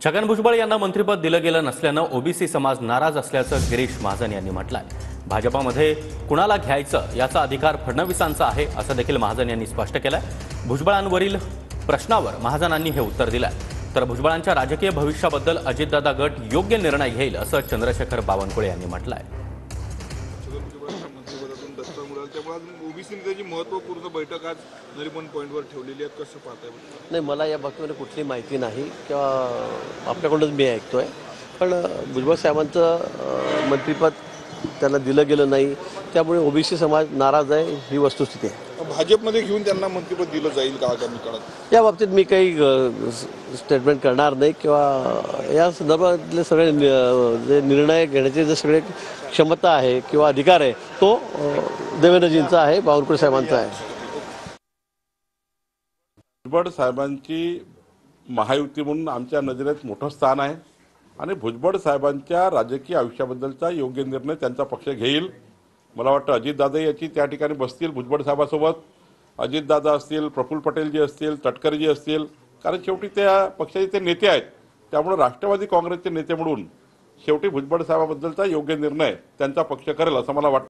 छगन भुजबळ यांना मंत्रिपद दिलं गेलं नसल्यानं ओबीसी समाज नाराज असल्याचं गिरीश महाजन यांनी म्हटलंय। भाजपामध्ये कुणाला घ्यायचं याचा अधिकार फडणवीसांचा आहे असं देखील महाजन यांनी स्पष्ट केलंय। भुजबळांवरील प्रश्नावर महाजनांनी हे उत्तर दिलंय। तर भुजबळांच्या राजकीय भविष्याबद्दल अजितदादा गट योग्य निर्णय घेईल असं चंद्रशेखर बावनकुळे यांनी म्हटलंय। ओबीसी त्याची महत्त्वपूर्ण बैठक आज नरीमन पॉइंटवर ठेवलेली आहे, कसं पाहताय? नाही, मला या बाबतीमध्ये कुठली माहिती नाही किंवा आपल्याकडूनच मी ऐकतोय, पण भुजबळ साहेबांचं मंत्रिपद त्यांना दिलं गेलं नाही, त्यामुळे ओबीसी समाज नाराज आहे ही वस्तुस्थिती आहे। भाजपमध्ये घेऊन त्यांना मंत्रिपद दिलं जाईल का आगामी काळात? या बाबतीत मी काही स्टेटमेंट करणार नाही किंवा या संदर्भातले सगळे जे निर्णय घेण्याचे जे सगळे क्षमता आहे किंवा अधिकार आहे तो देवेंद्रजींचा आहे, बावनकुळे साहेबांचा आहे। भुजबळ साहेबांची महायुती म्हणून आमच्या नजरेत मोठं स्थान आहे आणि भुजबळ साहेबांच्या राजकीय आयुष्याबद्दलचा योग्य निर्णय त्यांचा पक्ष घेईल। मला वाटतं अजितदादा याची त्या ठिकाणी बसतील भुजबळ साहेबासोबत, अजितदादा असतील, प्रफुल्ल पटेल जी असतील, तटकरे जी असतील, कारण शेवटी त्या पक्षाचे ते नेते आहेत। त्यामुळे राष्ट्रवादी काँग्रेसचे नेते म्हणून शेवटी भुजबळ साहेबाबद्दलचा योग्य निर्णय त्यांचा पक्ष करेल असं मला वाटतं।